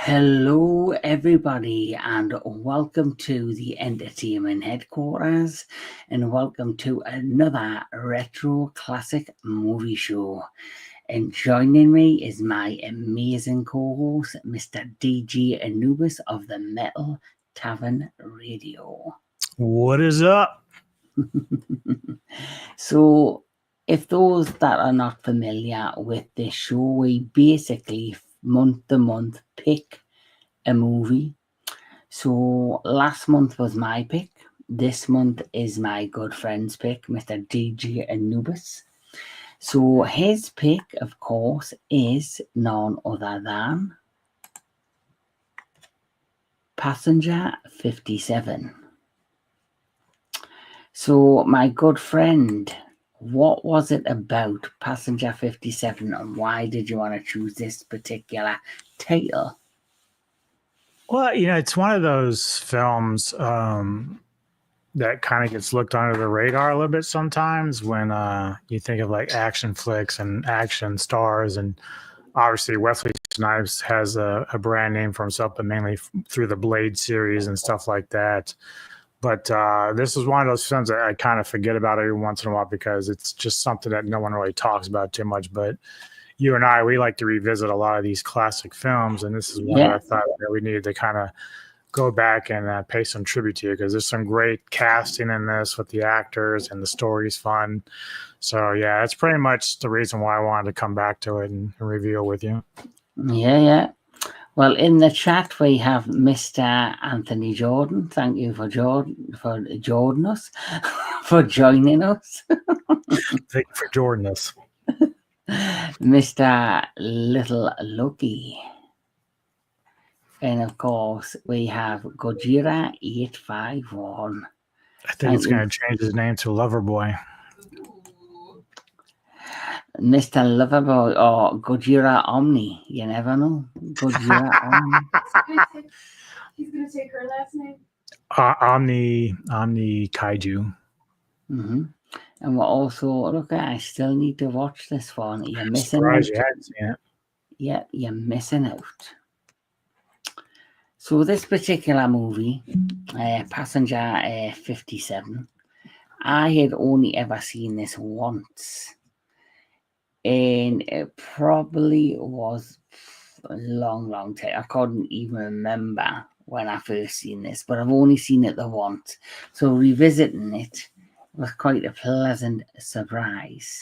Hello, everybody, and welcome to the Entertainment Headquarters, and welcome to another retro classic movie show. And joining me is my amazing co-host, Mr. DJ Anubis of the Metal Tavern Radio. What is up? So, if those that are not familiar with this show, we basically month to month pick a movie. So last month was my pick. This month is my good friend's pick, Mr. DJ Anubis. So his pick, of course, is none other than Passanger 57. So my good friend, what was it about Passenger 57 and why did you want to choose this particular title? Well, it's one of those films that kind of gets looked under the radar a little bit sometimes when you think of like action flicks and action stars. And obviously Wesley Snipes has a brand name for himself, but mainly through the Blade series and stuff like that. But this is one of those films that I kind of forget about every once in a while because it's just something that no one really talks about too much. But you and I, we like to revisit a lot of these classic films, and this is one that I thought that we needed to kind of go back and pay some tribute to, because there's some great casting in this with the actors, and the story's fun. So yeah, that's pretty much the reason why I wanted to come back to it and review it with you. Yeah. Well, in the chat we have Mr. Anthony Jordan. Thank you for Jordan us for joining us. Thank you for joining us. Mr. Little Lucky. And of course we have Gojira 851. I think it's going to change his name to Loverboy. Mr. Loverboy or Gojira Omni. You never know. Gojira Omni. He's going to take her last name. Omni Kaiju. Mm-hmm. And we're also, look, I still need to watch this one. You're missing Surprised out. you hadn't seen it. Yeah, you're missing out. So this particular movie, Passenger 57, I had only ever seen this once. And it probably was a long, long time. I couldn't even remember when I first seen this, but I've only seen it the once. So revisiting it was quite a pleasant surprise.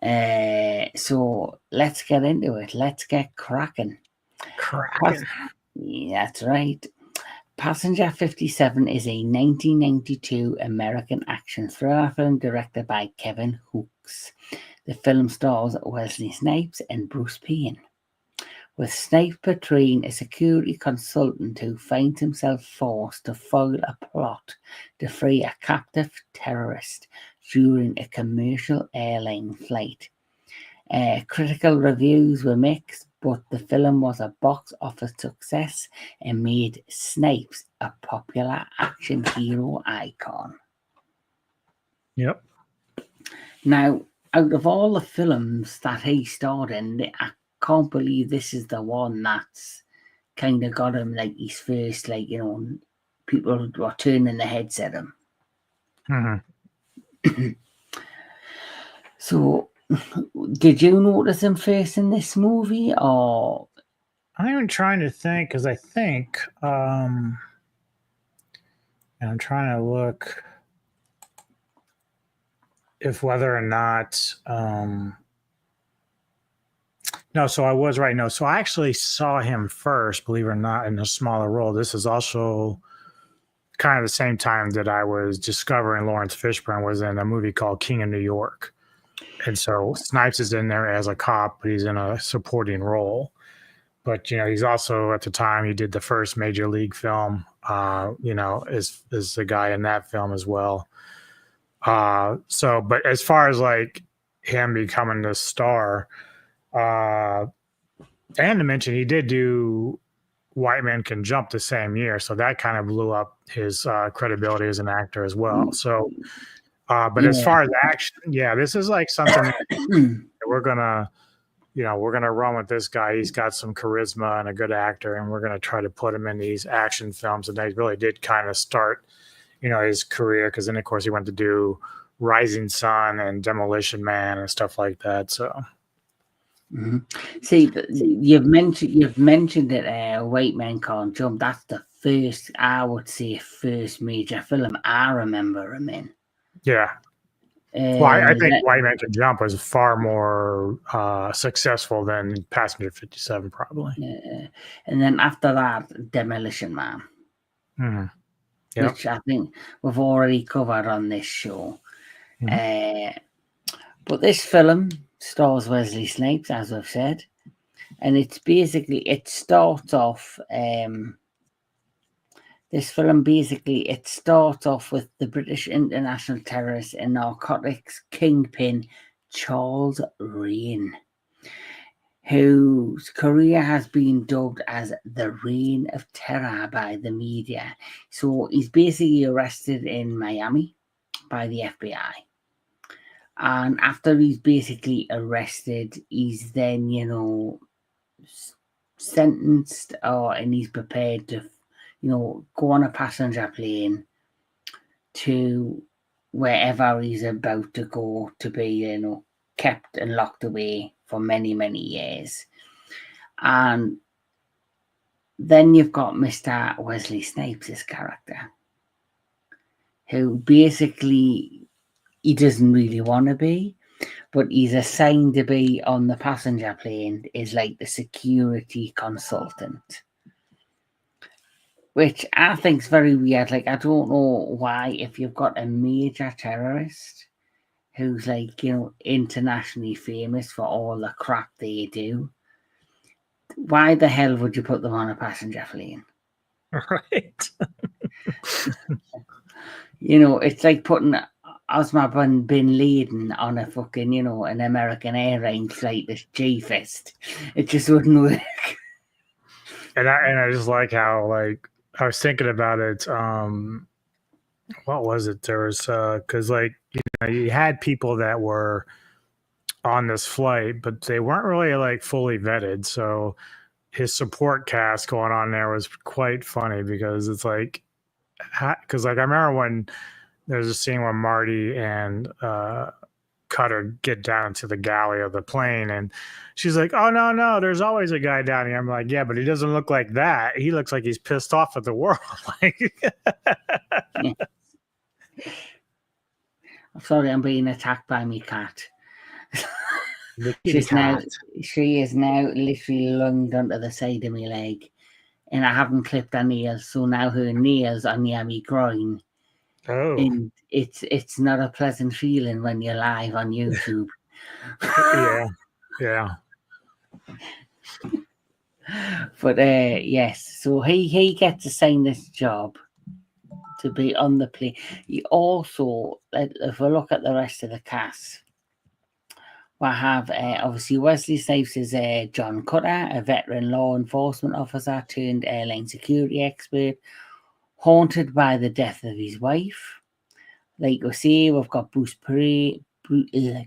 So let's get into it. Let's get cracking. That's right. Passenger 57 is a 1992 American action thriller film directed by Kevin Hooks. The film stars Wesley Snipes and Bruce Payne, with Snipes portraying a security consultant who finds himself forced to foil a plot to free a captive terrorist during a commercial airline flight. Critical reviews were mixed, but the film was a box office success and made Snipes a popular action hero icon. Yep. Now, out of all the films that he starred in, I can't believe this is the one that's kind of got him like his first, like, you know, people were turning their heads at him. Mm-hmm. So, did you notice him first in this movie, or? I'm even trying to think, because I think, and I'm trying to look if whether or not, no, so I was right. No, so I actually saw him first, believe it or not, in a smaller role. This is also kind of the same time that I was discovering Lawrence Fishburne was in a movie called King of New York. And so Snipes is in there as a cop, but he's in a supporting role. But, you know, he's also at the time he did the first major league film, you know, is the guy in that film as well. So, but as far as like him becoming the star, and to mention, he did do White Man Can Jump the same year. So that kind of blew up his credibility as an actor as well. So, but as far as action, yeah, this is like something that we're going to, you know, we're going to run with this guy. He's got some charisma and a good actor, and we're going to try to put him in these action films. And they really did kind of start, you know, his career, because then, of course, he went to do Rising Sun and Demolition Man and stuff like that. So, mm-hmm. See, you've mentioned that White Man Can't Jump. That's the first, I would say, first major film I remember him in. Yeah. Well, I think White Man Can Jump was far more successful than Passenger 57, probably. And then after that, Demolition Man, yep. which I think we've already covered on this show. But this film stars Wesley Snipes, as I've said, and it's basically, it starts off. This film basically, it starts off with the British international terrorist and narcotics kingpin Charles Rain, whose career has been dubbed as the Reign of Terror by the media. So he's basically arrested in Miami by the FBI. And after he's basically arrested, he's then, you know, sentenced, and he's prepared to, you know, go on a passenger plane to wherever he's about to go to be, you know, kept and locked away for many, many years. And then you've got Mr. Wesley Snipes' character, who basically he doesn't really want to be, but he's assigned to be on the passenger plane is like the security consultant, which I think is very weird. Like, I don't know why, if you've got a major terrorist who's like, you know, internationally famous for all the crap they do, why the hell would you put them on a passenger plane? Right. It's like putting Osama bin Laden on a fucking, an American Airlines flight that's G-Fest. It just wouldn't work. And I just like how, like, I was thinking about it. What was it? There was because, like, you had people that were on this flight, but they weren't really like fully vetted. So his support cast going on there was quite funny because it's like, because like I remember when there's a scene where Marty and Cutter get down to the galley of the plane, and she's like, "Oh no, there's always a guy down here." I'm like, "Yeah, but he doesn't look like that. He looks like he's pissed off at the world." Like, Yeah. I'm sorry, I'm being attacked by my cat. She is now literally lunged onto the side of my leg, and I haven't clipped her nails, so now her nails are near me groin. Oh, And it's not a pleasant feeling when you're live on YouTube. yeah. But yes, so he gets assigned this job to be on the plane. He also, if we look at the rest of the cast, we have obviously Wesley Snipes is John Cutter, a veteran law enforcement officer turned airline security expert, haunted by the death of his wife. Like we say, we've got Bruce Perry,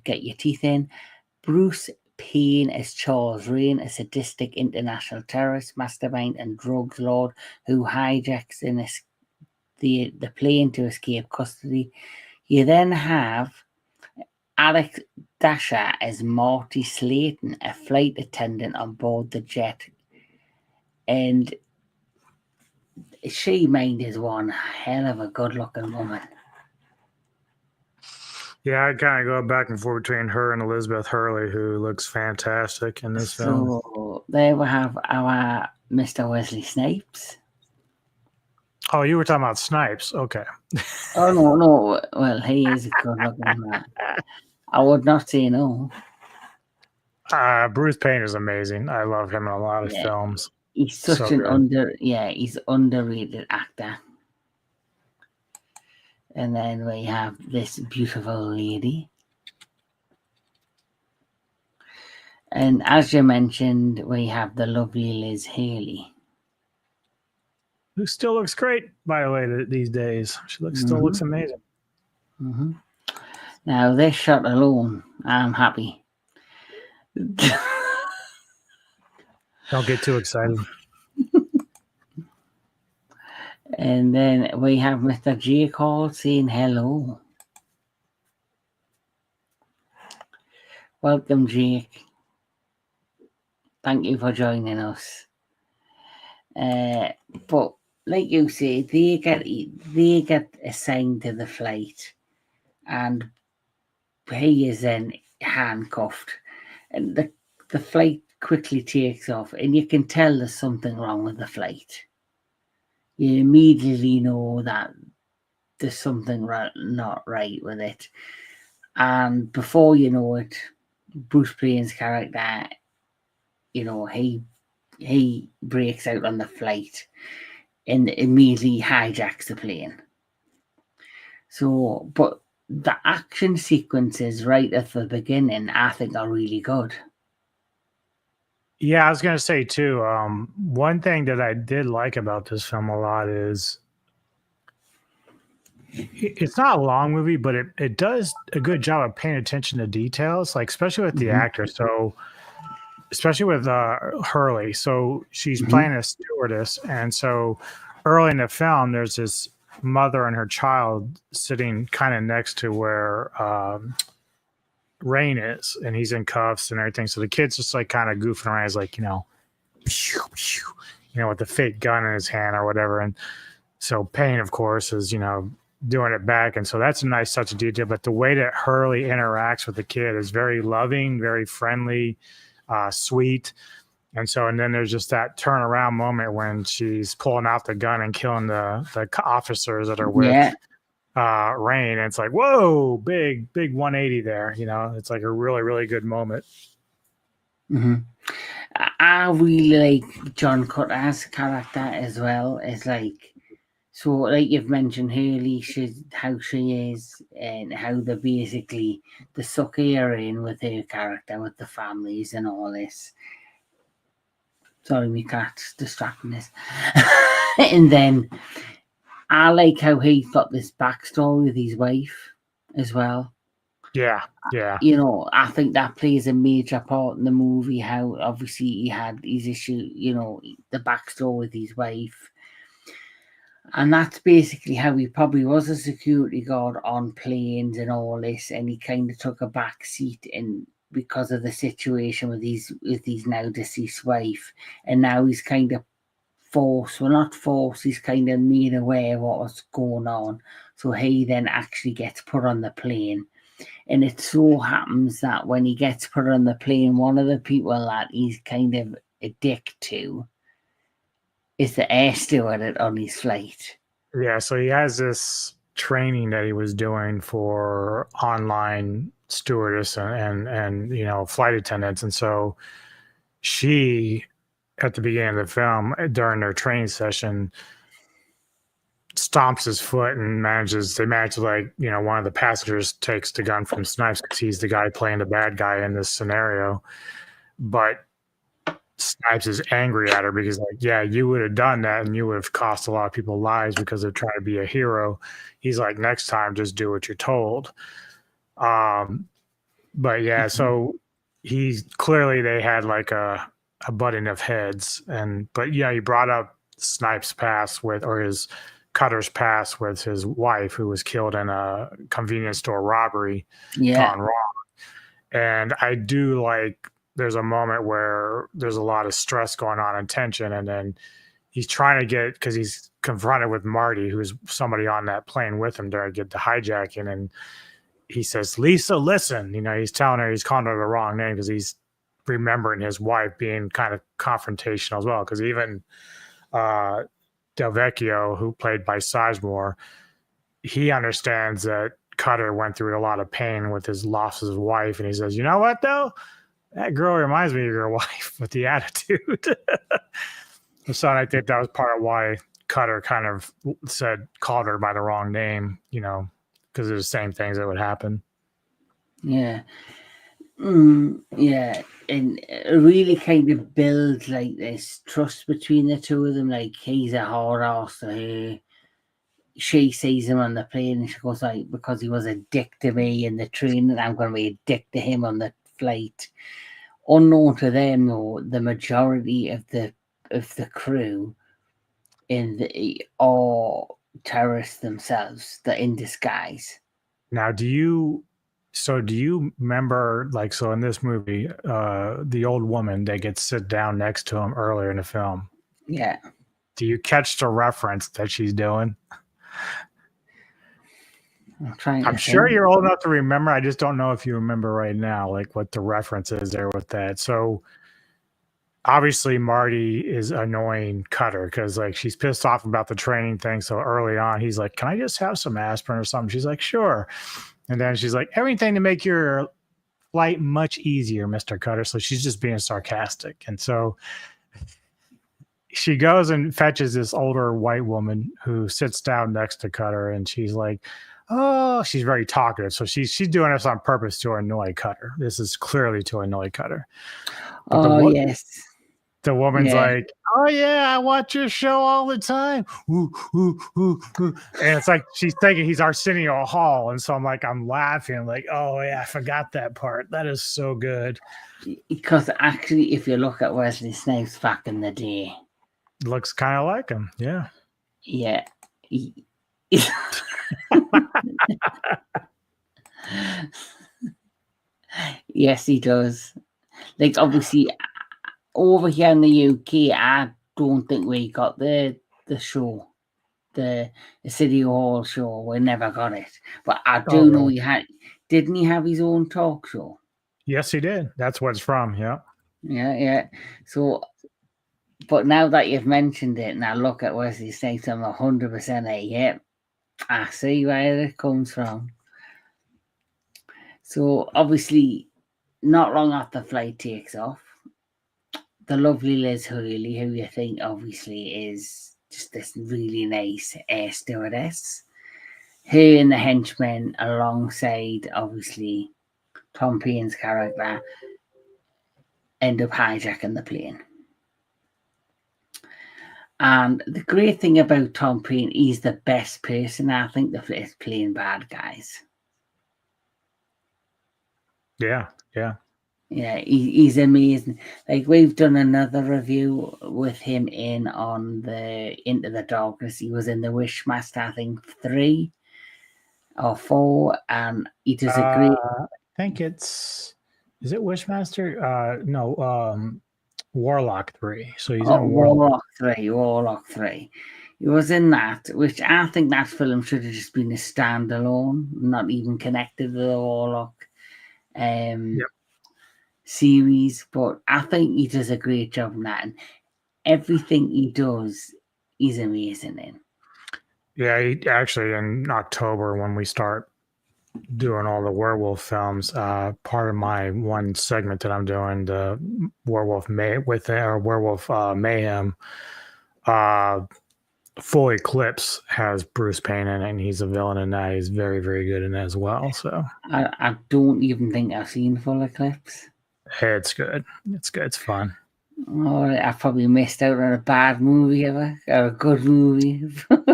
get your teeth in, Bruce Payne as Charles Rain, a sadistic international terrorist, mastermind, and drugs lord who hijacks the plane to escape custody. You then have Alex Dasher as Marty Slayton, a flight attendant on board the jet. And she is one hell of a good looking woman. Yeah, I kind of go back and forth between her and Elizabeth Hurley, who looks fantastic in this film. So there we have our Mr. Wesley Snipes. Oh, you were talking about Snipes. Okay. Oh, no. Well, he is a good looking man. I would not say no. Bruce Payne is amazing. I love him in a lot of films. He's such he's underrated actor. And then we have this beautiful lady. And as you mentioned, we have the lovely Liz Haley. Who still looks great, by the way, these days. She still looks amazing. Mm-hmm. Now, this shot alone, I'm happy. Don't get too excited. And then we have Mr. Jake Hall saying hello. Welcome, Jake. Thank you for joining us. But like you say, they get assigned to the flight, and he is then handcuffed, and the flight quickly takes off, and you can tell there's something wrong with the flight. You immediately know that there's something not right with it, and before you know it, Bruce Payne's character, he breaks out on the flight and immediately hijacks the plane. So, but the action sequences right at the beginning, I think, are really good. Yeah, I was going to say too, one thing that I did like about this film a lot is it's not a long movie, but it does a good job of paying attention to details, like especially with the actors. So especially with Hurley. So she's playing a stewardess. And so early in the film, there's this mother and her child sitting kind of next to where Rain is, and he's in cuffs and everything. So the kid's just like kind of goofing around. He's like, with the fake gun in his hand or whatever. And so Payne, of course, is, doing it back. And so that's a nice touch of detail. But the way that Hurley interacts with the kid is very loving, very friendly, sweet. And then there's just that turnaround moment when she's pulling out the gun and killing the officers that are with Rain. And it's like, whoa, big 180 there. It's like a really, really good moment. I really like John Cutter's character as well. It's like So, like you've mentioned, Hurley, how she is, and how they suck her in with her character, with the families and all this. Sorry, my cat's distracting us. And then I like how he got this backstory with his wife as well. Yeah. I think that plays a major part in the movie. How obviously he had his issue, the backstory with his wife. And that's basically how he probably was a security guard on planes and all this, and he kind of took a back seat because of the situation with his now deceased wife, and now he's kind of not forced, he's kind of made aware of what was going on. So he then actually gets put on the plane. And it so happens that when he gets put on the plane, one of the people that he's kind of a dick to is the air steward on his flight. Yeah, so he has this training that he was doing for online stewardess and flight attendants, and so she, at the beginning of the film, during their training session, stomps his foot and they manage to, like, one of the passengers takes the gun from Snipes because he's the guy playing the bad guy in this scenario, but Snipes is angry at her because, like, yeah, you would have done that and you would have cost a lot of people lives because they're trying to be a hero. He's like, next time, just do what you're told. But yeah, so they had like a butting of heads, but yeah, he brought up Snipes' past his Cutter's past with his wife, who was killed in a convenience store robbery gone wrong. And I do like, there's a moment where there's a lot of stress going on and tension, and then he's trying to because he's confronted with Marty, who's somebody on that plane with him during the hijacking, and he says, "Lisa, listen." He's telling her, he's calling her the wrong name because he's remembering his wife being kind of confrontational as well. Because even Del Vecchio, who played by Sizemore, he understands that Cutter went through a lot of pain with his loss of his wife, and he says, "You know what, though? That girl reminds me of your wife with the attitude." So I think that was part of why Cutter kind of called her by the wrong name, because it was the same things that would happen. Yeah. Yeah. And it really kind of builds like this trust between the two of them. Like, he's a hard ass to her. She sees him on the plane and she goes, like, because he was a dick to me in the train, and I'm going to be a dick to him on the flight. Unknown to them, though, the majority of the crew are terrorists themselves. They're in disguise. Now, do you remember, like, so in this movie, the old woman that gets sit down next to him earlier in the film? Yeah. Do you catch the reference that she's doing? I'm sure you're old enough to remember. I just don't know if you remember right now, like, what the reference is there with that. So obviously Marty is annoying Cutter because, like, she's pissed off about the training thing. So early on, he's like, "Can I just have some aspirin or something?" She's like, "Sure." And then she's like, "Everything to make your flight much easier, Mr. Cutter." So she's just being sarcastic. And so she goes and fetches this older white woman who sits down next to Cutter, and she's like, "Oh," she's very talkative. So she's doing this on purpose to annoy Cutter. This is clearly to annoy Cutter. But yes. The woman's like, "Oh yeah, I watch your show all the time." Ooh, ooh, ooh, ooh. And it's like she's thinking he's Arsenio Hall, and so I'm laughing, like, "Oh yeah, I forgot that part. That is so good." Because actually, if you look at Wesley Snipes back in the day, it looks kind of like him. Yeah. Yeah. Yes, he does. Like, obviously, over here in the UK, I don't think we got the show, the City Hall show. We never got it, but I do know he had. Didn't he have his own talk show? Yes, he did. That's what it's from. Yeah. Yeah. So, but now that you've mentioned it, and I look at Wesley Snipes, I'm 100% yep. I see where it comes from. So obviously, not long after the flight takes off, the lovely Liz Hurley, who you think obviously is just this really nice air stewardess. Her and the henchmen, alongside obviously Tom Payne's character, end up hijacking the plane. And the great thing about Tom Payne, he's the best person, I think, that is playing bad guys. Yeah. Yeah, he's amazing. Like, we've done another review with him on the Into the Darkness. He was in the Wishmaster, I think 3 or 4, and he does a great. I think is it Wishmaster? No, Warlock 3. So he's in Warlock 3. Warlock 3. He was in that, which I think that film should have just been a standalone, not even connected to the Warlock series. But I think he does a great job in that, and everything he does, he's amazing in. Yeah, he actually in October when we start doing all the werewolf films, part of my one segment that I'm doing, the werewolf mayhem, Full Eclipse has Bruce Payne in it, and he's a villain in that. He's very, very good in it as well. So I don't even think I've seen Full Eclipse. it's good. It's good. It's fun. Oh, I probably missed out on a bad movie or a good movie.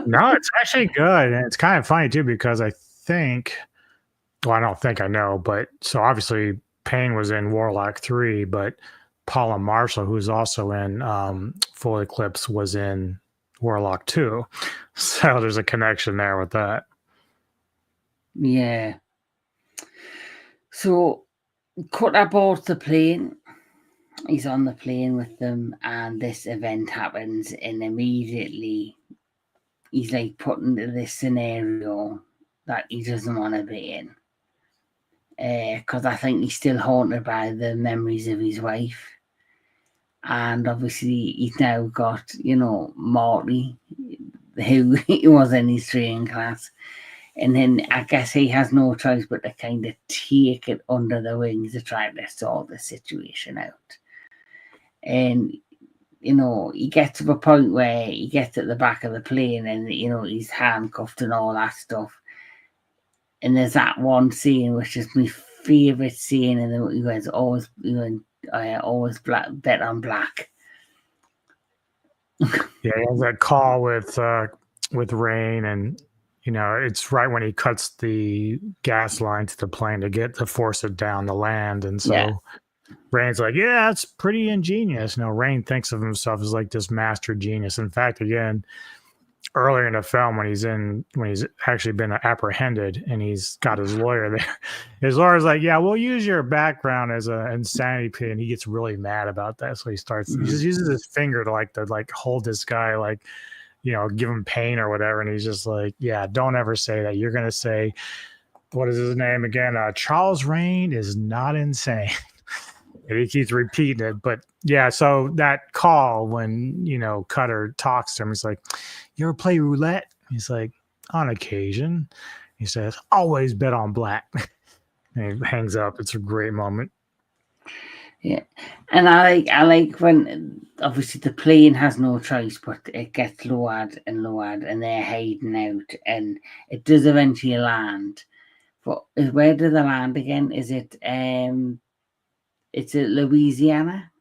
No, it's actually good, and it's kind of funny too because I don't think I know, but so obviously Payne was in Warlock 3, but Paula Marshall, who's also in Full Eclipse, was in Warlock 2. So there's a connection there with that. Yeah. So, cut aboard the plane. He's on the plane with them, and this event happens, and immediately he's like put into this scenario that he doesn't want to be in. Because I think he's still haunted by the memories of his wife. And obviously, he's now got, Morty, who he was in his training class. And then I guess he has no choice but to kind of take it under the wings to try to sort the situation out. And, he gets to a point where he gets at the back of the plane and, he's handcuffed and all that stuff. And there's that one scene, which is my favourite scene, and he goes, always black, bet on black. Yeah, he has that call with Rain, and it's right when he cuts the gas line to the plane to force it down the land, and so Rain's like, yeah, it's pretty ingenious. Rain thinks of himself as like this master genius. In fact, again, earlier in the film when he's actually been apprehended and he's got his lawyer there, his lawyer's like, yeah, we'll use your background as an insanity plea, and he gets really mad about that, so he just uses his finger to hold this guy, like, give him pain or whatever, and he's just like, yeah, don't ever say that. You're gonna say, what is his name again? Charles Rain is not insane. And he keeps repeating it. But yeah, so that call when, Cutter talks to him, he's like, you ever play roulette? He's like, on occasion. He says, always bet on black. And he hangs up. It's a great moment. Yeah. And I like when obviously the plane has no choice, but it gets lowered and they're heading out, and it does eventually land. But where do they land again? Is it it's at Louisiana?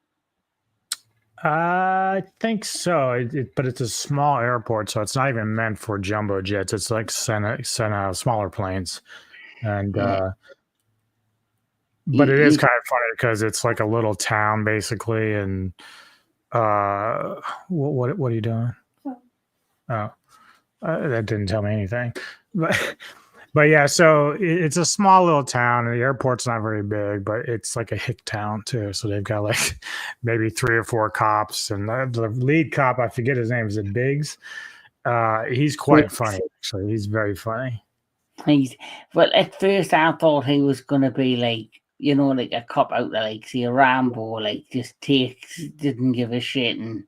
I think so, but it's a small airport, so it's not even meant for jumbo jets. It's like smaller planes, and but it is kind of funny because it's like a little town basically. And what are you doing? Oh, that didn't tell me anything, But yeah, so it's a small little town, and the airport's not very big, but it's like a hick town too. So they've got like maybe 3 or 4 cops, and the lead cop, I forget his name, is it Biggs? He's quite funny, actually. He's very funny. Well, at first I thought he was gonna be like, like a cop out there, like see a Rambo, like just didn't give a shit, and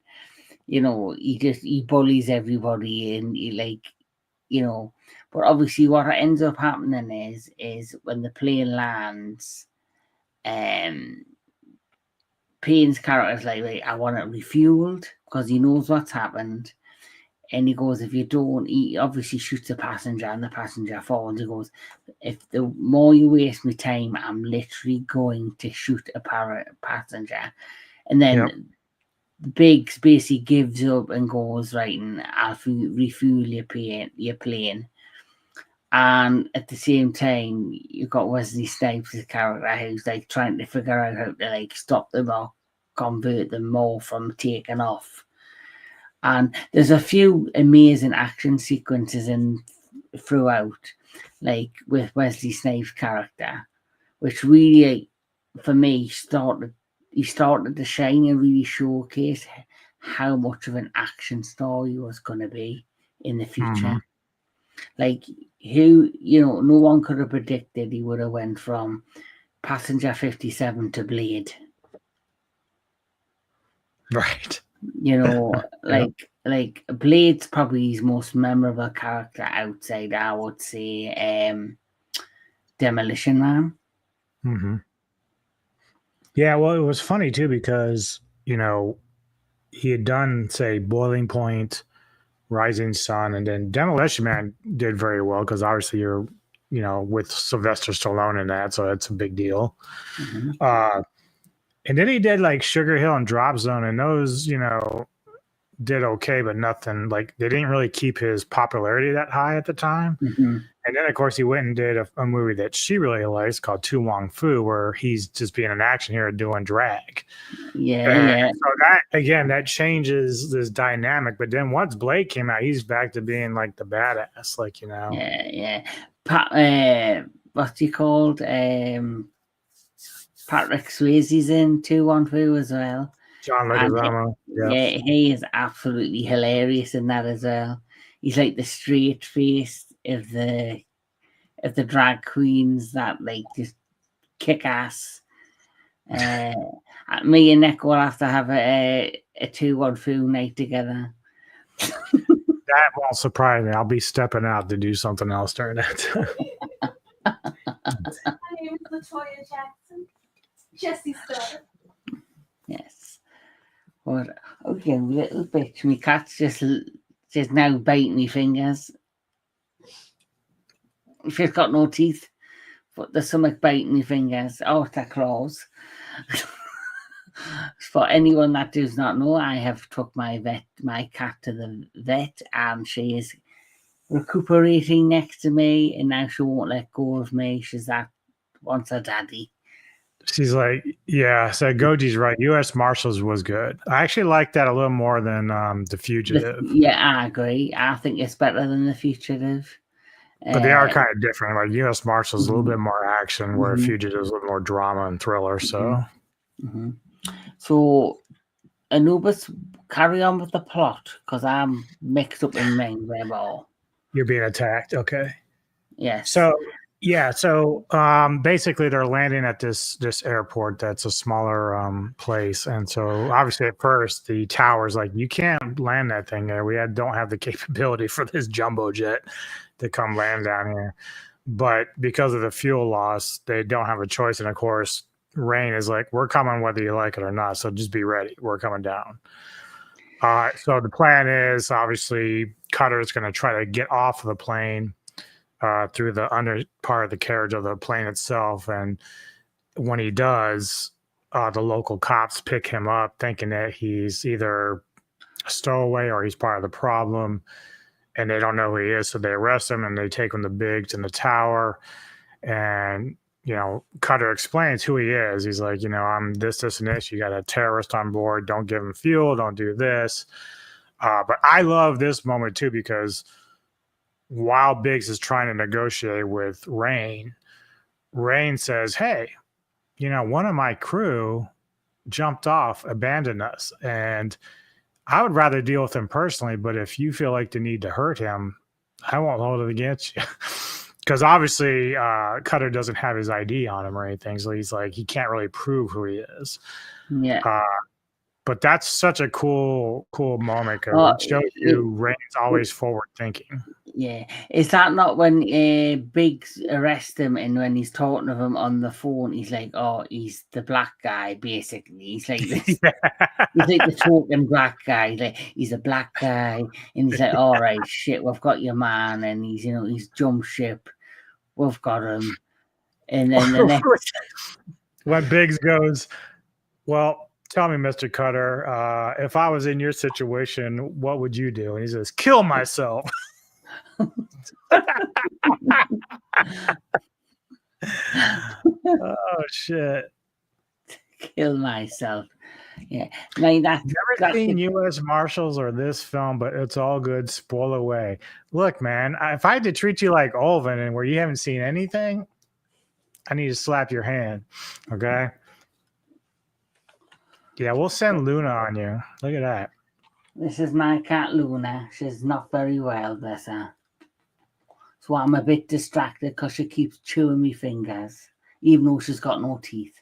he bullies everybody, and but obviously what ends up happening is when the plane lands, Payne's character is like, I want it refueled because he knows what's happened. And he goes, if you don't, he obviously shoots a passenger and the passenger falls. He goes, if the more you waste my time, I'm literally going to shoot a passenger. And then Biggs basically gives up and goes, right, and I'll refuel your plane. And at the same time, you've got Wesley Snipes' character who's like trying to figure out how to like stop them or convert them more from taking off. And there's a few amazing action sequences in throughout, like with Wesley Snipes' character, which really, for me, started to shine and really showcase how much of an action star he was going to be in the future. Like, who, no one could have predicted he would have went from Passenger 57 to Blade. Right. Like Blade's probably his most memorable character outside, I would say, Demolition Man. Mm-hmm. Yeah, well, it was funny too because he had done, say, Boiling Point, Rising Sun, and then Demolition Man did very well because obviously you're with Sylvester Stallone in that, so it's a big deal. Mm-hmm. And then he did like Sugar Hill and Drop Zone, and those did okay, but nothing, like they didn't really keep his popularity that high at the time. Mm-hmm. And then of course he went and did a movie that she really likes called Tu Wong Fu, where he's just being an action hero doing drag. Yeah. So that changes this dynamic. But then once Blade came out, he's back to being like the badass, like Yeah. What's he called? Patrick Swayze's in 212 as well. John Leguizamo. Yeah, he is absolutely hilarious in that as well. He's like the straight face of the drag queens that like just kick ass. Me and Nick will have to have a 212 night together. That won't surprise me. I'll be stepping out to do something else during that time. My name is Latoya Jackson. Jesse's daughter. Yes. But okay, little bitch. My cat's just now biting me fingers. She's got no teeth, but there's something biting me fingers. Oh, it's her claws. For anyone that does not know, I have took my cat to the vet, and she is recuperating next to me, and now she won't let go of me. She's wants her daddy. She's like, yeah. So Goji's right. U.S. Marshals was good. I actually like that a little more than The Fugitive. Yeah, I agree. I think it's better than The Fugitive. But they are kind of different. Like U.S. Marshals is a little Mm-hmm. bit more action, where Fugitive is a little more drama and thriller. So, So Anubis, carry on with the plot because I'm mixed up in mind very well. You're being attacked. Okay. Yes. So basically they're landing at this airport that's a smaller place, and so obviously at first the tower's like, you can't land that thing there. We don't have the capability for this jumbo jet to come land down here. But because of the fuel loss, they don't have a choice. And of course, Rain is like, we're coming whether you like it or not. So just be ready. We're coming down. So the plan is obviously Cutter is going to try to get off of the plane through the under part of the carriage of the plane itself. And when he does, the local cops pick him up thinking that he's either a stowaway or he's part of the problem. And they don't know who he is. So they arrest him and they take him to Biggs in the tower. And, Cutter explains who he is. He's like, I'm this, and this. You got a terrorist on board. Don't give him fuel. Don't do this. But I love this moment, too, because while Biggs is trying to negotiate with Rain says, hey, one of my crew jumped off, abandoned us. And I would rather deal with him personally, but if you feel like the need to hurt him, I won't hold it against you. Because obviously Cutter doesn't have his ID on him or anything, so he's like, he can't really prove who he is. Yeah. But that's such a cool moment because it shows you Rain's always forward thinking. Yeah, is that not when Biggs arrests him and when he's talking to him on the phone, he's like, "Oh, he's the black guy." Basically, he's like this. He's like the token black guy. He's a black guy, and he's like, "All right, shit, we've got your man," and he's jumped ship. We've got him, and then the next. When Biggs goes, well, tell me, Mr. Cutter, if I was in your situation, what would you do? And he says, kill myself. Oh, shit. Kill myself. Yeah. I mean, Never seen U.S. Marshals or this film, but it's all good. Spoil away. Look, man, if I had to treat you like Olvin and where you haven't seen anything, I need to slap your hand. Okay? Yeah, we'll send Luna on you. Look at that. This is my cat, Luna. She's not very well, bless her. So I'm a bit distracted because she keeps chewing me fingers, even though she's got no teeth.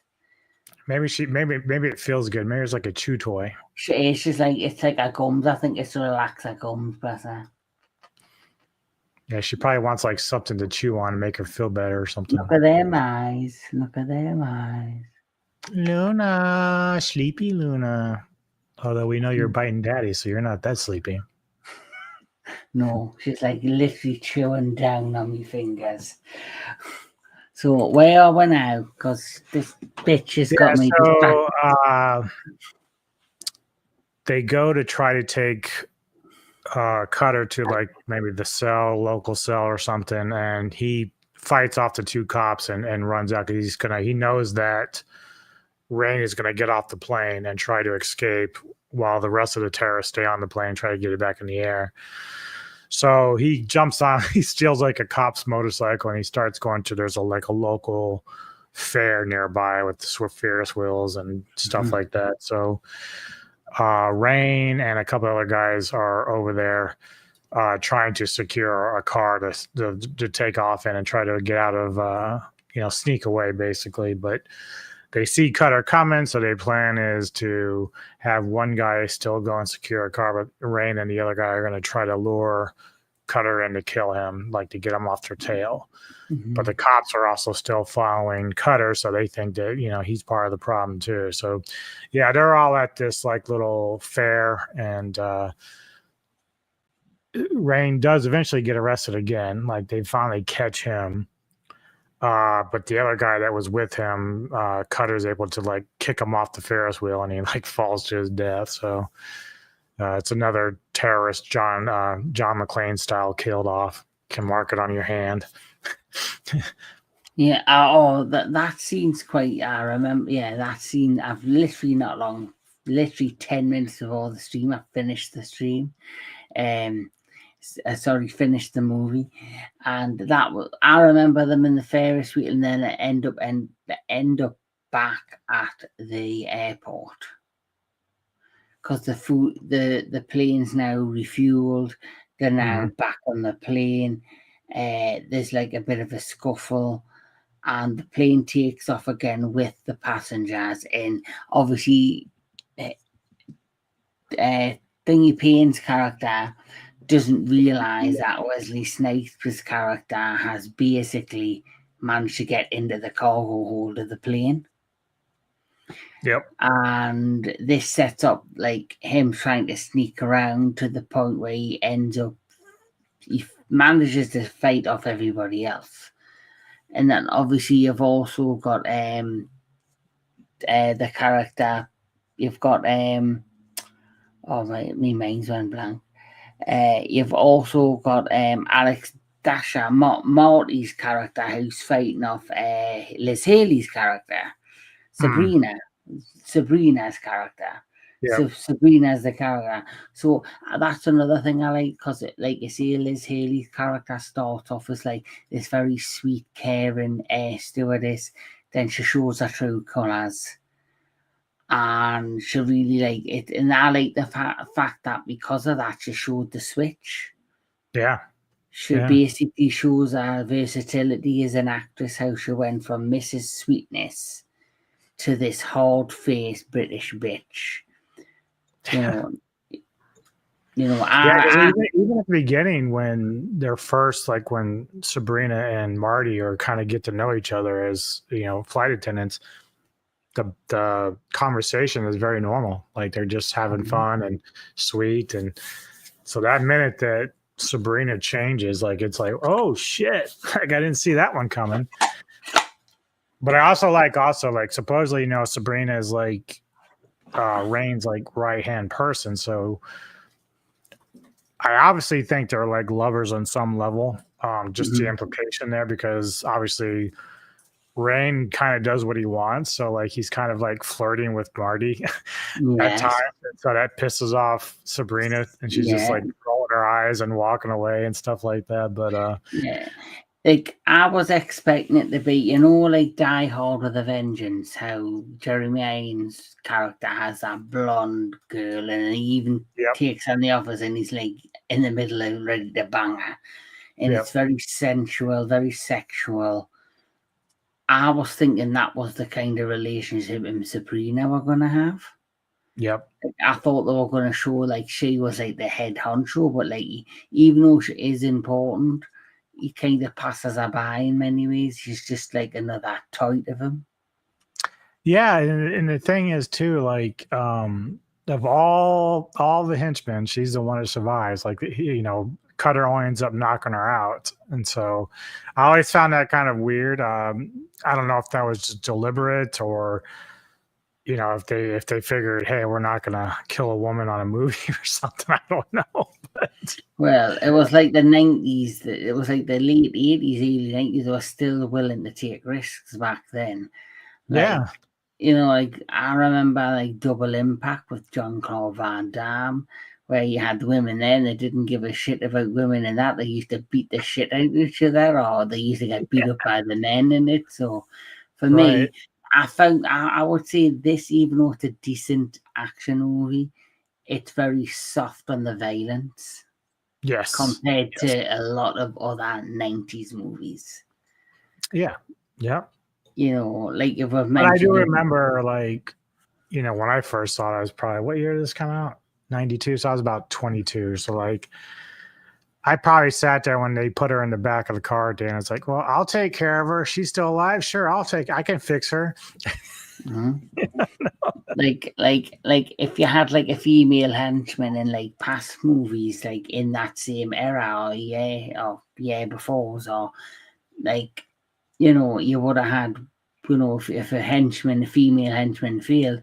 Maybe it feels good. Maybe it's like a chew toy. She's like, it's like her gums. I think it's to relax her gums, bless her. Yeah, she probably wants like something to chew on and make her feel better or something. Look at them eyes. Look at them eyes. Luna, sleepy Luna. Although we know you're biting daddy, so you're not that sleepy. No, she's like literally chewing down on me fingers. So where are we now? Because this bitch has got me distracted. They go to try to take Cutter to like maybe the local cell or something, and he fights off the two cops and runs out because he knows that Rain is going to get off the plane and try to escape while the rest of the terrorists stay on the plane and try to get it back in the air. So he jumps on, he steals like a cop's motorcycle and he starts going to, there's a local fair nearby with the Ferris wheels and stuff like that. So Rain and a couple other guys are over there trying to secure a car to take off in and try to get out of, sneak away basically. But they see Cutter coming, so their plan is to have one guy still go and secure a car, but Rain and the other guy are going to try to lure Cutter in to kill him, like to get him off their tail. Mm-hmm. But the cops are also still following Cutter, so they think that, he's part of the problem too. So, yeah, they're all at this like little fair, and Rain does eventually get arrested again. Like they finally catch him. But the other guy that was with him, Cutter's able to like kick him off the Ferris wheel and he like falls to his death. So it's another terrorist, John McClane style killed off. Can mark it on your hand. Yeah. That scene's quite. I remember. Yeah, that scene. I've literally literally 10 minutes before the stream. I finished the stream. Finished the movie, and I remember them in the Ferris wheel, and then end up back at the airport because the plane's now refueled. They're now back on the plane. There's like a bit of a scuffle, and the plane takes off again with the passengers. And obviously, Thingy Payne's character doesn't realize that Wesley Snipes' character has basically managed to get into the cargo hold of the plane. Yep. And this sets up like him trying to sneak around to the point where he manages to fight off everybody else. And then obviously you've also got the character, you've got my mind's went blank. You've also got Alex Dasher, Morty's character, who's fighting off Liz Haley's character, Sabrina's character. Yeah. So Sabrina's the character. So that's another thing I like, because like you see, Liz Haley's character starts off as like this very sweet, caring air stewardess. Then she shows her true colours. And she really like it, and I like the fact that because of that she showed the switch. Yeah, she basically shows her versatility as an actress, how she went from Mrs. Sweetness to this hard-faced British bitch. You know, Yeah, because even at the beginning, when they're first, like when Sabrina and Marty are kind of get to know each other as flight attendants, the conversation is very normal. Like they're just having fun and sweet, and so that minute that Sabrina changes, like it's like, oh shit, like I didn't see that one coming. But I also like supposedly Sabrina is like Rain's like right hand person, so I obviously think they're like lovers on some level. Just the implication there, because obviously Rain kind of does what he wants, so like he's kind of like flirting with Marty at times, and so that pisses off Sabrina, and she's just like rolling her eyes and walking away and stuff like that. But yeah. Like, I was expecting it to be, like Die Hard with a Vengeance, how Jeremy Irons' character has that blonde girl, and he even takes on the others, and he's like in the middle and ready to bang her. And it's very sensual, very sexual. I was thinking that was the kind of relationship him and Sabrina were going to have. Yep. I thought they were going to show like she was like the head honcho, but like even though she is important, he kind of passes her by in many ways. She's just like another toy of him. Yeah, and the thing is too, like of all the henchmen, she's the one who survives. Like Cutter only ends up knocking her out, and so I always found that kind of weird. I don't know if that was just deliberate, or if they figured, hey, we're not gonna kill a woman on a movie or something. I don't know. But well, it was like the 90s. It was like the late 80s, early 90s. They were still willing to take risks back then. Like, like I remember like Double Impact with Jean-Claude Van Damme, where you had women there and they didn't give a shit about women and that. They used to beat the shit out of each other, or they used to get beat up by the men in it. So for me, I would say this, even though it's a decent action movie, it's very soft on the violence. Yes. Compared to a lot of other 90s movies. Yeah. Yeah. Like if I've mentioned. But I do remember, like, when I first saw it, I was probably, what year did this come out? 92. So I was about 22. So like, I probably sat there when they put her in the back of the car, Dan. It's like, well, I'll take care of her. She's still alive. Sure, I can fix her. Like if you had like a female henchman in like past movies, like in that same era or before, or like you would have had if a female henchman failed,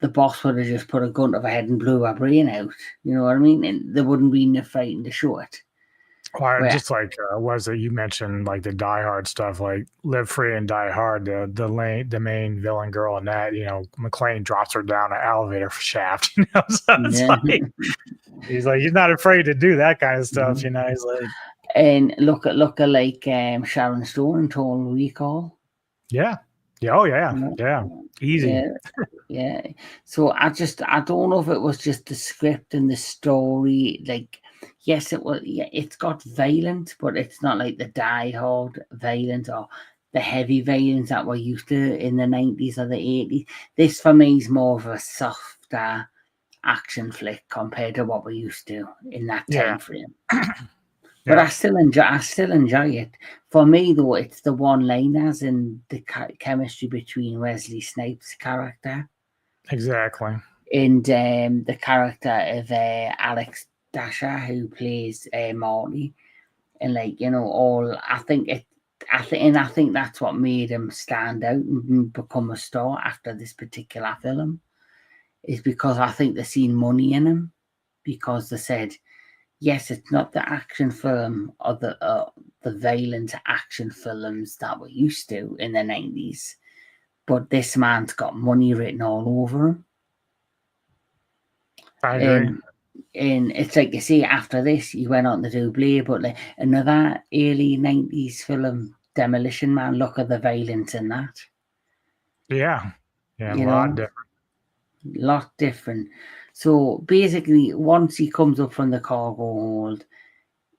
the boss would have just put a gun to her head and blew her brain out. You know what I mean? And there wouldn't be enough fighting to show it. Well, just like was it you mentioned, like the Die Hard stuff, like Live Free and Die Hard, the main villain girl in that, McClane drops her down an elevator shaft. So it's like, he's not afraid to do that kind of stuff. He's like, and look at like Sharon Stone in Total Recall. Yeah. Oh yeah. Easy. Yeah. So I don't know if it was just the script and the story. Like, yes, it was. Yeah, it's got violence, but it's not like the Die Hard violence or the heavy violence that we're used to in the 90s or the 80s. This for me is more of a softer action flick compared to what we're used to in that time frame. But I still enjoy it. For me, though, it's the one-liners and the chemistry between Wesley Snipes' character, exactly, and the character of Alex Dasher, who plays Marty, and I think that's what made him stand out and become a star after this particular film, is because I think they seen money in him, because they said, yes, it's not the action film or the violent action films that we're used to in the 90s, but this man's got money written all over him. I agree. And it's like you see, after this, he went on to do Blade, but like another early 90s film, Demolition Man, look at the violence in that. Yeah. A lot different. So basically, once he comes up from the cargo hold,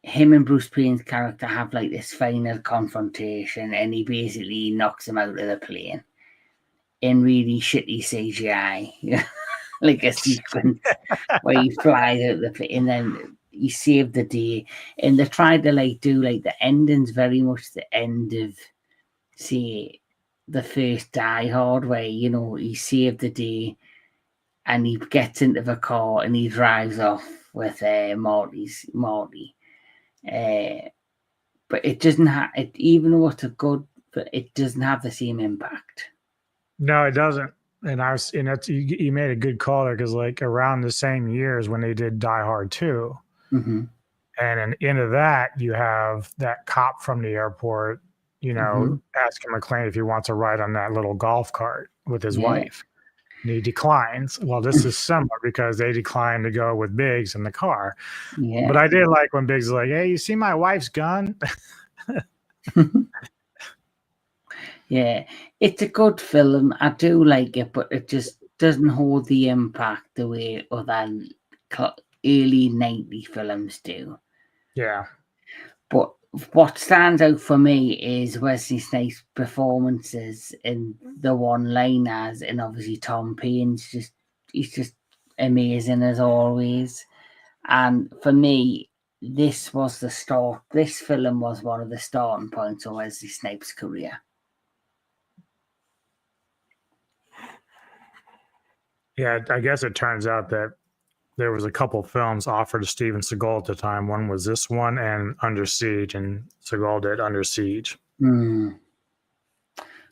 him and Bruce Payne's character have like this final confrontation, and he basically knocks him out of the plane in really shitty CGI. like a sequence where he flies out the plane and then he saved the day. And they tried to like do like the ending's very much the end of, say, the first Die Hard, where he saved the day and he gets into the car and he drives off with Marty. But it doesn't have it, even though it's a good, but it doesn't have the same impact. No, it doesn't. And that's you made a good call there because like around the same years when they did Die Hard 2, Mm-hmm. and in the end of that, you have that cop from the airport, asking McClane if he wants a ride on that little golf cart with his wife. And he declines. Well, this is similar because they declined to go with Biggs in the car. Yeah. But I did like when Biggs was like, "Hey, you see my wife's gun?" Yeah, it's a good film. I do like it, but it just doesn't hold the impact the way other early 90 films do. Yeah. But what stands out for me is Wesley Snipes' performances in the one-liners, and obviously Tom Payne's he's just amazing as always. And for me, this was the start. This film was one of the starting points of Wesley Snipes' career. Yeah, I guess it turns out that there was a couple films offered to Steven Seagal at the time. One was this one and Under Siege, and Seagal did Under Siege.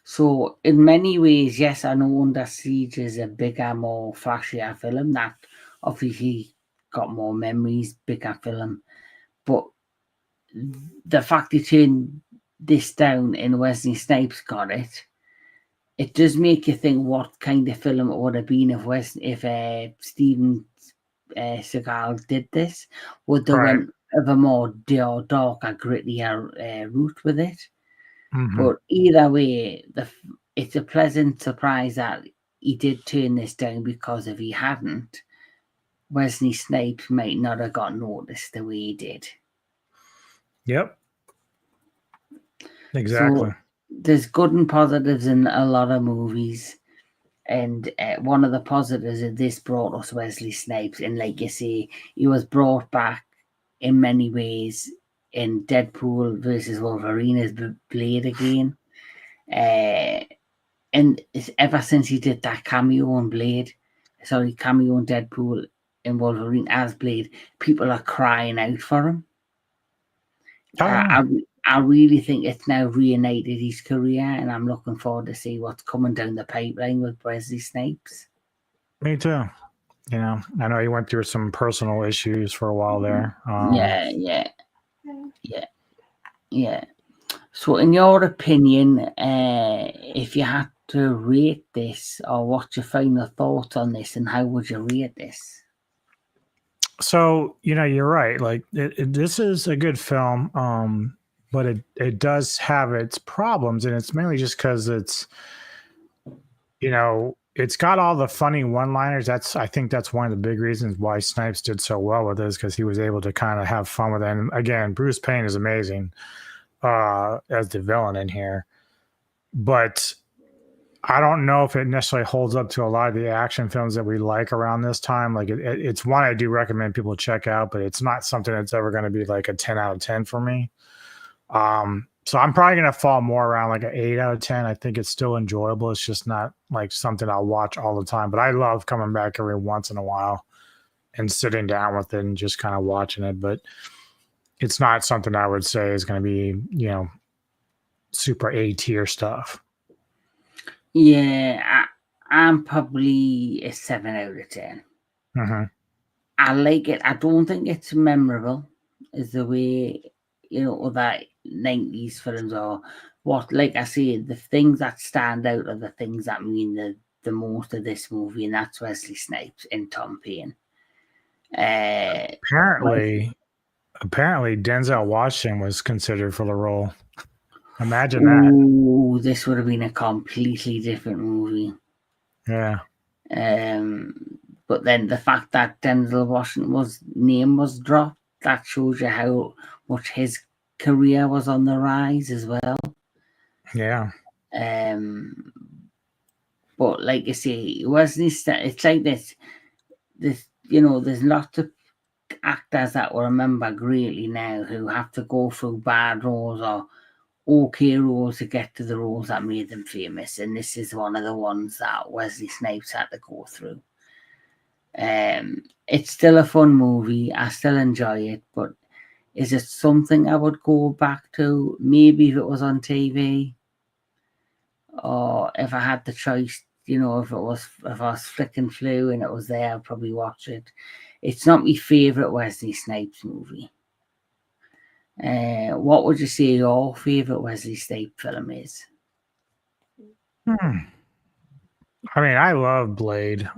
So in many ways, yes, I know Under Siege is a bigger, more flashier film. That obviously got more memories, bigger film. But the fact they turned this down and Wesley Snipes got it, it does make you think what kind of film it would have been if Steven Seagal did this. Would they went of a more darker, grittier route with it? Mm-hmm. But either way, it's a pleasant surprise that he did turn this down, because if he hadn't, Wesley Snipes might not have got noticed the way he did. Yep. Exactly. So there's good and positives in a lot of movies. And one of the positives is this brought us Wesley Snipes. And like you say, he was brought back in many ways in Deadpool versus Wolverine as Blade again. And ever since he did that cameo on Deadpool and Wolverine as Blade, people are crying out for him. Oh, yeah. I really think it's now reunited his career, and I'm looking forward to see what's coming down the pipeline with Wesley Snipes. Me too. I know he went through some personal issues for a while there. Yeah. So, in your opinion, if you had to rate this, or what's your final thoughts on this, and how would you rate this? So, you're right. Like, this is a good film, but it does have its problems, and it's mainly just because it's got all the funny one-liners. I think that's one of the big reasons why Snipes did so well with this, because he was able to kind of have fun with it. And again, Bruce Payne is amazing as the villain in here, but I don't know if it necessarily holds up to a lot of the action films that we like around this time. Like it's one I do recommend people check out, but it's not something that's ever going to be like a 10 out of 10 for me. So I'm probably going to fall more around like an 8 out of 10. I think it's still enjoyable. It's just not like something I'll watch all the time, but I love coming back every once in a while and sitting down with it and just kind of watching it. But it's not something I would say is going to be, super A tier stuff. Yeah, I'm probably a 7 out of 10. Mm-hmm. I like it. I don't think it's memorable as the way, other 90s films are. What, like I say, the things that stand out are the things that mean the most of this movie, and that's Wesley Snipes and Tom Payne. Apparently Denzel Washington was considered for the role. Imagine that. Ooh, this would have been a completely different movie. Yeah. But then the fact that Denzel Washington's name was dropped, that shows you how much his career was on the rise as well. Yeah. But like I say, Wesley it's like this, you know, there's lots of actors that we remember greatly now who have to go through bad roles or okay roles to get to the roles that made them famous, and this is one of the ones that Wesley Snipes had to go through. It's still a fun movie. I still enjoy it, but is it something I would go back to? Maybe if it was on TV, or if I had the choice, you know, if I was flicking through and it was there, I'd probably watch it. It's not my favourite Wesley Snipes movie. What would you say your favourite Wesley Snipes film is? I mean, I love Blade.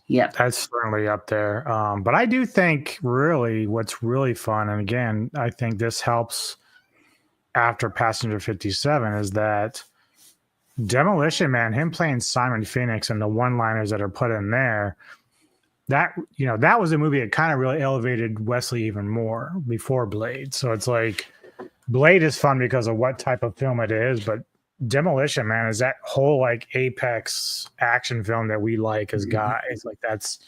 Yep. That's certainly up there. But I do think really what's really fun, and again, I think this helps after Passenger 57, is that Demolition Man, him playing Simon Phoenix and the one-liners that are put in there, that, you know, that was a movie that kind of really elevated Wesley even more before Blade. So it's like Blade is fun because of what type of film it is, but Demolition Man is that whole like apex action film that we like as guys. Like that's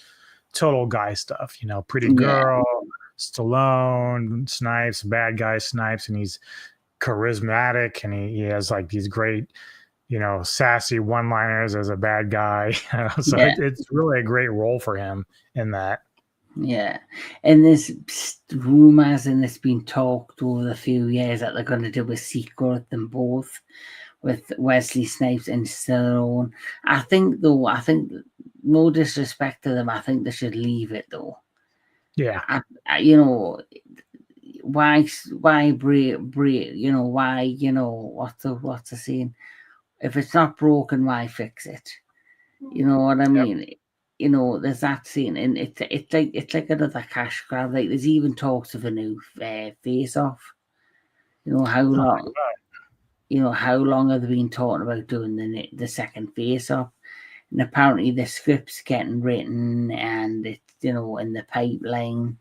total guy stuff, you know, pretty girl, Stallone, Snipes, bad guy Snipes, and he's charismatic and he has like these great, you know, sassy one-liners as a bad guy. So it's really a great role for him in that. Yeah, and there's rumors and it's been talked over a few years that they're going to do a sequel with them both, with Wesley Snipes and Stallone. I think no disrespect to them, I think they should leave it though. Yeah, you know, why break? You know why? You know what's the saying? If it's not broken, why fix it? You know what I mean? Yep. You know, there's that scene, and it's like another cash grab. Like there's even talks of a new Face Off. You know how long? You know how long have they been talking about doing the second Face Off? And apparently the script's getting written, and it's, you know, in the pipeline.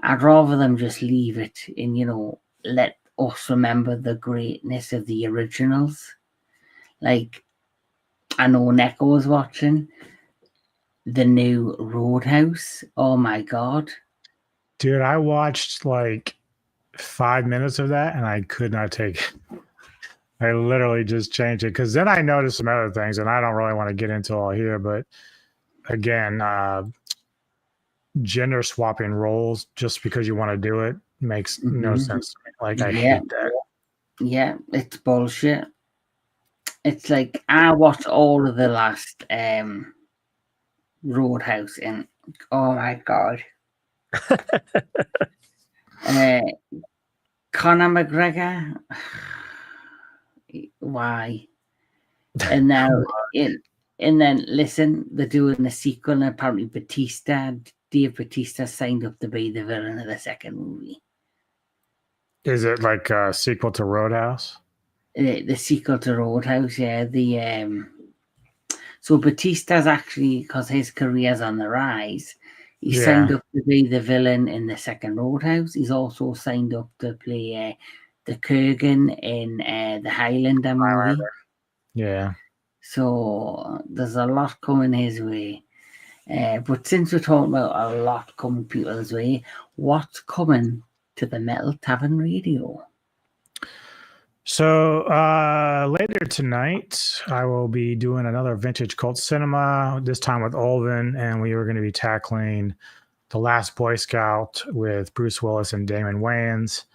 I'd rather them just leave it and, you know, let us remember the greatness of the originals. Like, I know Neko was watching the new Roadhouse. Oh my God. Dude, I watched like 5 minutes of that and I could not take it. I literally just changed it because then I noticed some other things, and I don't really want to get into all here, but again, gender swapping roles just because you want to do it makes no sense to me. Like, I hate that. Yeah, it's bullshit. It's like I watched all of the last Roadhouse, and oh my God. Conor McGregor, why? And now and then listen, they're doing a sequel, and apparently Dave Bautista signed up to be the villain of the second movie. Is it like a sequel to Roadhouse? The sequel to Roadhouse, yeah. So Bautista's actually, because his career's on the rise, he signed up to be the villain in the second Roadhouse. He's also signed up to play the Kurgan in the Highlander movie. Yeah. So there's a lot coming his way. But since we're talking about a lot coming people's way, what's coming to the Metal Tavern Radio? So later tonight, I will be doing another Vintage Cult Cinema, this time with Olvin, and we are going to be tackling The Last Boy Scout with Bruce Willis and Damon Wayans.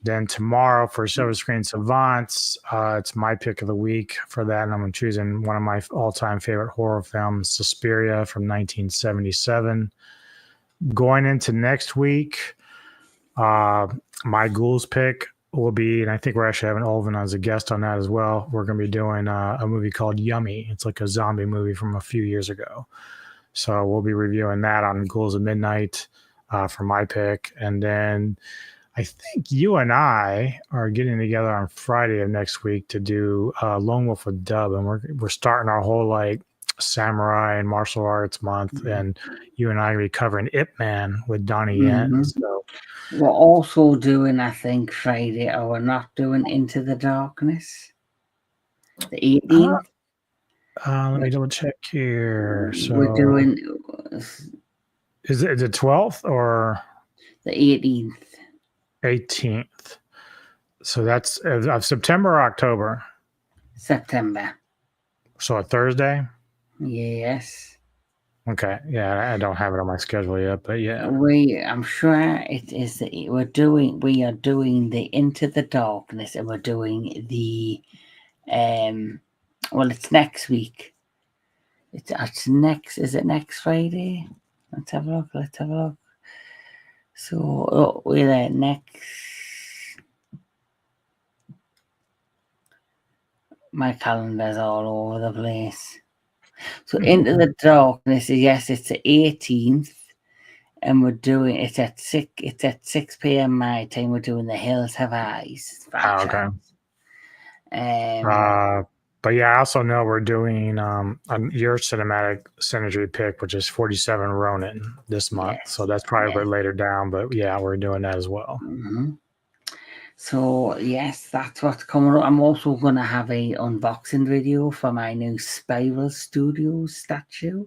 Then tomorrow for Silver Screen Savants, it's my pick of the week for that, and I'm choosing one of my all-time favorite horror films, Suspiria from 1977. Going into next week, my Ghouls pick will be, and I think we're actually having Olvin as a guest on that as well. We're going to be doing a movie called Yummy. It's like a zombie movie from a few years ago. So we'll be reviewing that on Ghouls of Midnight for my pick. And then I think you and I are getting together on Friday of next week to do Lone Wolf with Dub. And we're starting our whole like samurai and martial arts month. And you and I will be covering Ip Man with Donnie Yen. So we're also doing, I think, Friday, or we're not doing Into the Darkness, the 18th. Let me double check here. So We're doing is it the 12th or the 18th. 18th? So that's of September or October. September. So a Thursday. Yes. Okay. Yeah, I don't have it on my schedule yet, but yeah. I'm sure it is. We are doing the Into the Darkness, and we're doing the well, it's next week. It's next. Is it next Friday? Let's have a look. So we're there next. My calendar's all over the place. So Into the Darkness, yes, it's the 18th, and we're doing it's at 6 p.m. my time. We're doing The Hills Have Eyes franchise. Okay. But yeah, I also know we're doing your cinematic synergy pick, which is 47 Ronin this month. Yes, so that's probably a bit later down, but yeah, we're doing that as well. Mm-hmm. So yes, that's what's coming up. I'm also going to have a unboxing video for my new Spiral Studios statue,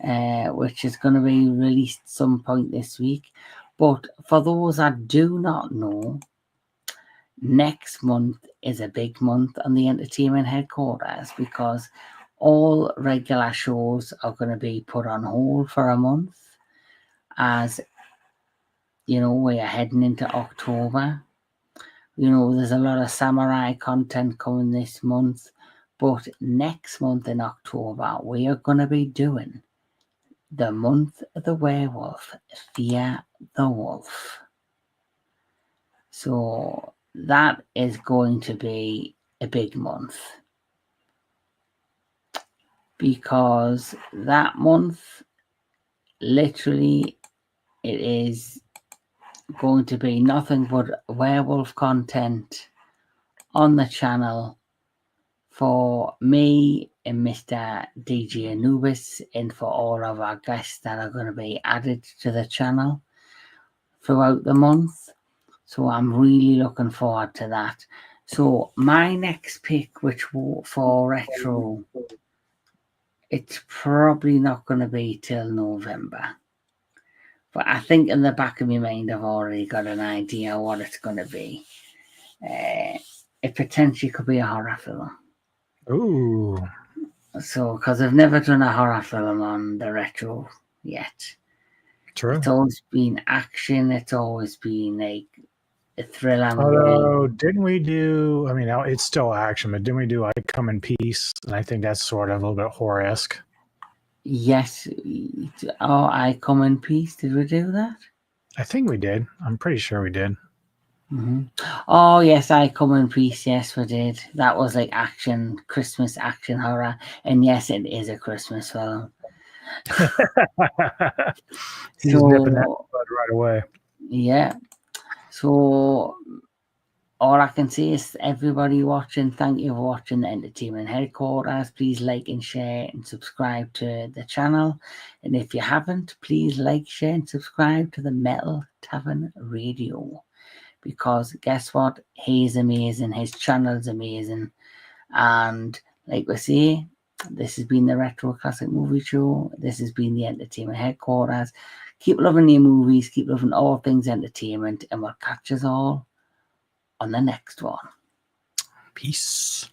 which is going to be released some point this week. But for those that do not know, next month is a big month on the entertainment headquarters because all regular shows are going to be put on hold for a month, as we are heading into October. There's a lot of samurai content coming this month, but next month in October, we are going to be doing the month of the werewolf, Fear the Wolf. So that is going to be a big month, because that month, literally, it is going to be nothing but werewolf content on the channel for me and Mr. DJ Anubis, and for all of our guests that are going to be added to the channel throughout the month. So I'm really looking forward to that. So my next pick, which for retro, it's probably not going to be till November. But I think in the back of my mind, I've already got an idea what it's going to be. It potentially could be a horror film. Ooh. So, because I've never done a horror film on the retro yet. True. It's always been action. It's always been like a thriller movie. Although, didn't we do? I mean, it's still action, but didn't we do I Come in Peace? And I think that's sort of a little bit horror-esque. Yes. Oh, I Come in Peace. Did we do that? I think we did. I'm pretty sure we did. Mm-hmm. Oh, yes, I Come in Peace. Yes, we did. That was like action, Christmas action horror. And yes, it is a Christmas film. He's nipping that bud right away. Yeah. So all I can say is, everybody watching, thank you for watching the Entertainment Headquarters. Please like and share and subscribe to the channel. And if you haven't, please like, share, and subscribe to the Metal Tavern Radio. Because guess what? He's amazing. His channel's amazing. And like we say, this has been the Retro Classic Movie Show. This has been the Entertainment Headquarters. Keep loving your movies. Keep loving all things entertainment. And we'll catch us all on the next one. Peace.